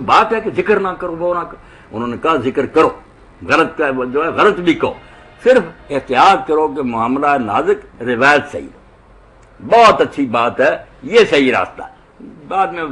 بات ہے کہ ذکر نہ کرو وہ نہ کرو، انہوں نے کہا ذکر کرو، غلط کا جو ہے غلط بھی کہو، صرف احتیاط کرو کہ معاملہ نازک، روایت صحیح، بہت اچھی بات ہے، یہ صحیح راستہ ہے۔ بعد میں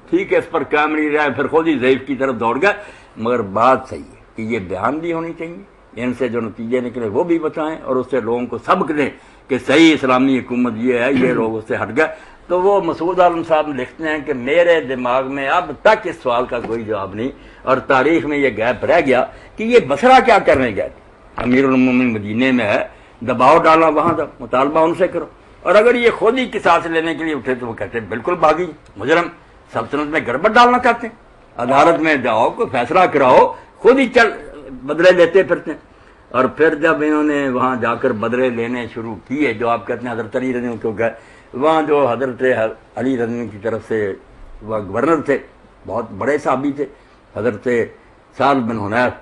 ٹھیک ہے اس پر کام نہیں رہا، پھر خود ہی ضعیف کی طرف دوڑ گئے، مگر بات صحیح ہے کہ یہ بیان بھی ہونی چاہیے، ان سے جو نتیجے نکلے وہ بھی بتائیں، اور اس سے لوگوں کو سبق دیں کہ صحیح اسلامی حکومت یہ ہے، یہ لوگ اس سے ہٹ گئے۔ تو وہ مسعود عالم صاحب لکھتے ہیں کہ میرے دماغ میں اب تک اس سوال کا کوئی جواب نہیں، اور تاریخ میں یہ گیپ رہ گیا کہ یہ بصرہ کیا کرنے گئے تھے۔ امیر المومنین مدینے میں ہے، دباؤ ڈالا وہاں تھا، مطالبہ ان سے کرو، اور اگر یہ خود ہی قصاص لینے کے لیے اٹھے تو وہ کہتے ہیں بالکل باغی مجرم، سلطنت میں گڑبڑ ڈالنا چاہتے ہیں، عدالت میں جاؤ کو فیصلہ کراؤ، خود ہی چل بدلے لیتے پھرتے ہیں۔ اور پھر جب انہوں نے وہاں جا کر بدلے لینے شروع کیے، جو آپ کہتے ہیں حضرت علی رضی اللہ عنہ کو گئے، وہاں جو حضرت علی رضی اللہ عنہ کی طرف سے وہ گورنر تھے، بہت بڑے صحابی تھے، حضرت سعد بن حنیف،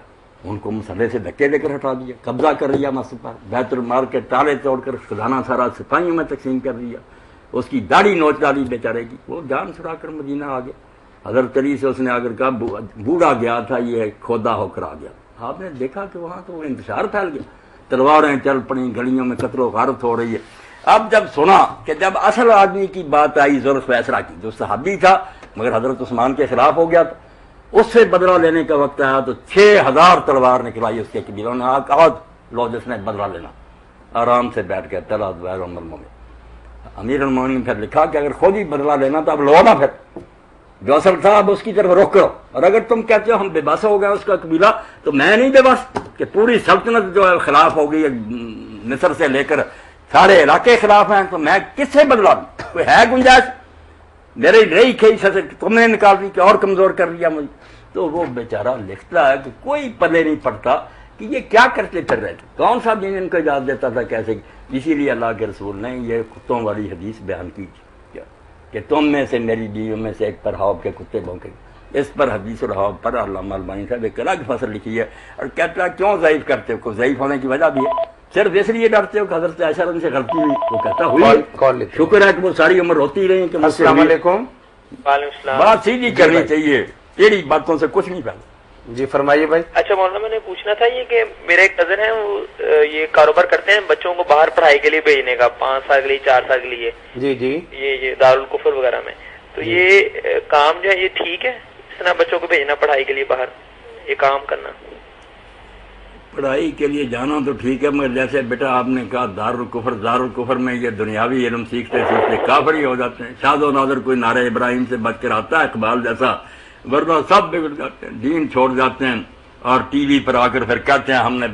ان کو مسئلے سے دھکے دے کر ہٹا دیا، قبضہ کر لیا مسجد پر، بیت المال کے تالے توڑ کر خزانہ سارا سپاہیوں میں تقسیم کر دیا، اس کی داڑھی نوچ ڈالی بیچارے کی، وہ جان چھڑا کر مدینہ آ گیا۔ حضرت علی سے اس نے اگر کہا بوڑھا گیا تھا، یہ کھودا ہو کر آ گیا۔ آپ نے دیکھا کہ وہاں تو انتشار پھیل گیا، تلواریں چل پڑیں، گلیوں میں قتل و غارت ہو رہی ہے۔ اب جب سنا کہ جب اصل آدمی کی بات آئی ذوالخویسرہ کی، جو صحابی تھا مگر حضرت عثمان کے خلاف ہو گیا تھا، اس سے بدلہ لینے کا وقت آیا تو 6000 تلوار نکلائی اس کے قبیلوں نے، کہا لو جس نے بدلہ لینا، آرام سے بیٹھ کے تلا دویر المومن۔ امیر المومنین نے پھر لکھا کہ اگر خود ہی بدلہ لینا تو اب لو نا، پھر جو اصل تھا اب اس کی طرف رخ کرو، اور اگر تم کہتے ہو ہم بے بس ہو گئے اس کا قبیلہ، تو میں نہیں بے بس کہ پوری سلطنت جو ہے خلاف ہو گئی، مصر سے لے کر سارے علاقے خلاف ہیں، تو میں کس سے بدلا دوں؟ کوئی ہے گنجائش؟ میرے رہی کھئی سے تم نے نکال دی کہ اور کمزور کر لیا مجھے۔ تو وہ بیچارہ لکھتا ہے کہ کوئی پلے نہیں پڑتا کہ یہ کیا کرتے پھر رہے تھے، کون سا دین ان کو اجازت دیتا تھا کیسے؟ اسی لیے اللہ کے رسول نے یہ کتوں والی حدیث بیان کی کہ تم میں سے میری بیویوں میں سے ایک پر حوض کے کتے بھونکیں گے۔ اس پر حدیث الحوض پر علامہ البانی صاحب ایک الگ فصل لکھی ہے، اور کہتا ہے کیوں ضعیف کرتے ہو؟ کو ضعیف ہونے کی وجہ بھی ہے، صرف اس لیے ڈرتے ہو کہ حضرت عائشہ رضی سے غلطی ہوئی، وہ کہتا ہوئی، شکر ہے کہ وہ ساری عمر روتی رہی کہ السلام علیکم۔ وعلیکم السلام۔ بات سیدھی کرنی چاہیے، ٹیڑھی باتوں سے کچھ نہیں پہلے۔ جی فرمائیے بھائی۔ اچھا مولانا، میں نے پوچھنا تھا یہ کہ میرے ایک کزن ہیں، وہ یہ کاروبار کرتے ہیں بچوں کو باہر پڑھائی کے لیے بھیجنے کا، 5 سال کے لیے 4 سال کے لیے، جی جی، یہ دارالکفر وغیرہ میں، تو یہ کام جو ہے یہ ٹھیک ہے اس طرح بچوں کو بھیجنا پڑھائی کے لیے باہر، یہ کام کرنا؟ پڑھائی کے لیے جانا تو ٹھیک ہے، مگر جیسے بیٹا آپ نے کہا دارالکفر میں یہ دنیاوی علم سیکھتے سیکھتے کافر ہی ہو جاتے ہیں۔ شاد و نادر کوئی نعرہ ابراہیم سے بچ کر آتا ہے اقبال جیسا، ورنہ سب بگڑ جاتے ہیں، دین چھوڑ جاتے ہیں، اور ٹی وی پر آ کر پھر کہتے ہیں ہم نے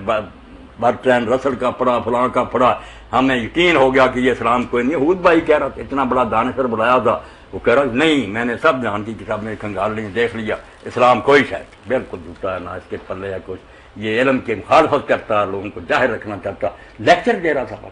برٹرینڈ رسل کا پڑھا، فلاں کا پڑھا، ہمیں یقین ہو گیا کہ یہ اسلام کوئی نہیں۔ حود بھائی کہہ رہا تھا، اتنا بڑا دانشور بلایا تھا، وہ کہہ رہا نہیں میں نے سب جہان کی کتاب میں کھنگال لی، دیکھ لیا، اسلام کوئی شاید بالکل جھوٹا ہے، نہ اس کے پلے ہے کچھ، یہ علم کی مخالفت کرتا، لوگوں کو ظاہر رکھنا چاہتا، لیکچر دے رہا تھا۔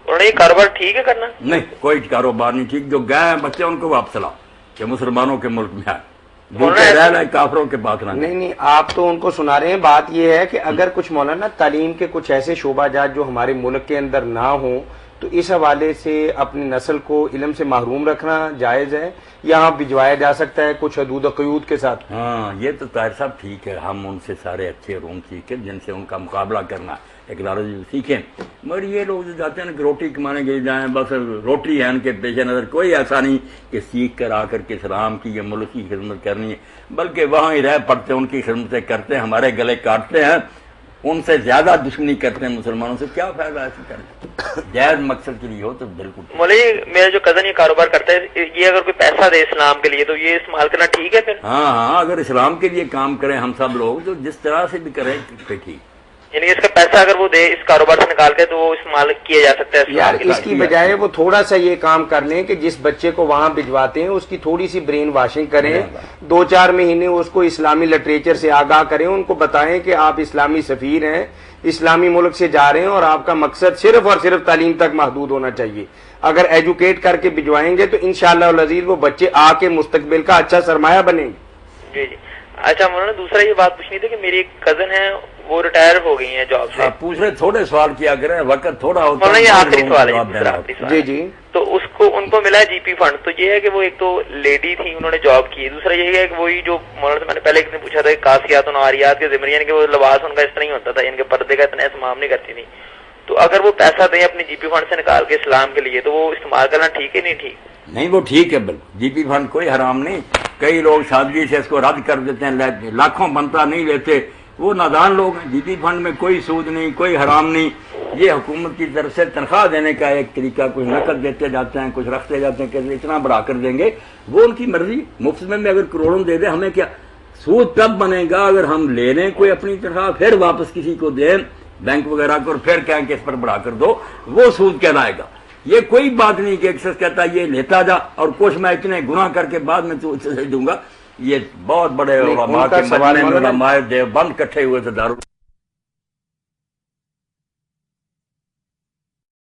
اور یہ کاروبار ٹھیک ہے کرنا؟ نہیں، کوئی کاروبار نہیں ٹھیک، جو گئے ہیں بچے ان کو واپس لاؤ کہ مسلمانوں کے ملک میں آئے، رہ رہے کافروں کے پاس نہ۔ نہیں آپ تو ان کو سنا رہے ہیں، بات یہ ہے کہ اگر کچھ مولانا تعلیم کے کچھ ایسے شعبہ جات جو ہمارے ملک کے اندر نہ ہوں تو اس حوالے سے اپنی نسل کو علم سے محروم رکھنا جائز ہے، یہاں بھجوایا جا سکتا ہے کچھ حدود و قیود کے ساتھ؟ ہاں یہ تو طاہر صاحب ٹھیک ہے، ہم ان سے سارے اچھے علوم سیکھیں جن سے ان کا مقابلہ کرنا ہے، ٹیکنالوجی سیکھیں، مگر یہ لوگ جو جاتے ہیں نا کہ روٹی کمانے کے جائیں، بس روٹی ہے ان کے پیش نظر، کوئی ایسا نہیں کہ سیکھ کر آ کر کے اسلام کی یا ملک کی خدمت کرنی ہے، بلکہ وہاں ہی رہ پڑتے ہیں، ان کی خدمتیں کرتے ہیں، ہمارے گلے کاٹتے ہیں، ان سے زیادہ دشمنی کرتے ہیں مسلمانوں سے، کیا فائدہ ایسے کرنے؟ جائز مقصد کے لیے ہو تو بالکل۔ مولوی میرا جو کزن یہ کاروبار کرتا ہے، یہ اگر کوئی پیسہ دے اسلام کے لیے تو یہ استعمال کرنا ٹھیک ہے پھر؟ ہاں اگر اسلام کے لیے کام کریں ہم سب لوگ، تو جس طرح سے بھی کریں پھر ٹھیک، یعنی اس کا پیسہ اگر وہ دے اس کاروبار سے نکال کے تو وہ استعمال کیا جا سکتا ہے یار، اس کی بجائے وہ تھوڑا سا یہ کام کر لیں کہ جس بچے کو وہاں بھجواتے ہیں اس کی تھوڑی سی برین واشنگ کریں، 2-4 مہینے اس کو اسلامی لٹریچر سے آگاہ کریں، ان کو بتائیں کہ آپ اسلامی سفیر ہیں، اسلامی ملک سے جا رہے ہیں اور آپ کا مقصد صرف اور صرف تعلیم تک محدود ہونا چاہیے۔ اگر ایجوکیٹ کر کے بھجوائیں گے تو انشاءاللہ العزیز وہ بچے آ کے مستقبل کا اچھا سرمایہ بنیں گے۔ جی جی۔ اچھا مولانا، دوسرا یہ بات پوچھنی تھی کہ میری ایک کزن ہے، وہ ریٹائر ہو گئی ہیں جاب سے. پوچھ رہے تھوڑے سوال کیا کریں, وقت تھوڑا ہوتا مولانا یہ آخری سوال ہے, جواب دینا ہوتا. آخری سوال. جی جی. تو ان کو ملا ہے جی پی فنڈ. تو یہ ہے کہ وہ ایک تو لیڈی تھی, انہوں نے جاب کی. دوسرا یہ ہے کہ وہی جو مولانا سے میں نے پہلے ایک دن پوچھا تھا, کاسیات و نواریات کے ذمہ, یعنی کہ وہ لباس ان کا اس طرح ہی ہوتا تھا, یعنی کہ پردے کا اتنا اہتمام نہیں کرتی تھی. تو اگر وہ پیسہ دیں اپنی جی پی فنڈ سے نکال کے اسلام کے لیے, تو وہ استعمال کرنا ٹھیک ہے نہیں ٹھیک؟ نہیں, وہ ٹھیک ہے بالکل. جی پی فنڈ کوئی حرام نہیں. کئی لوگ سادگی سے اس کو رد کر دیتے ہیں, لاکھوں بنتا نہیں لیتے, وہ نادان لوگ ہیں. جی پی فنڈ میں کوئی سود نہیں, کوئی حرام نہیں. یہ حکومت کی طرف سے تنخواہ دینے کا ایک طریقہ, کچھ نقد دیتے جاتے ہیں, کچھ رکھتے جاتے ہیں کہ اتنا بڑھا کر دیں گے, وہ ان کی مرضی. مفت میں اگر کروڑوں دے دیں, ہمیں کیا. سود تب بنے گا اگر ہم لے لیں کوئی اپنی تنخواہ, پھر واپس کسی کو دیں بینک وغیرہ کو, اور پھر کہیں کہ اس پر بڑھا کر دو, وہ سود کہلائے گا. یہ کوئی بات نہیں کہ ایک شخص کہتا ہے یہ لیتا جا اور کچھ میں اتنے گناہ کر کے بعد میں تو دوں گا. یہ بہت بڑے علماء کے مجمع میں علماء دیوبند کٹھے ہوئے تھے دارال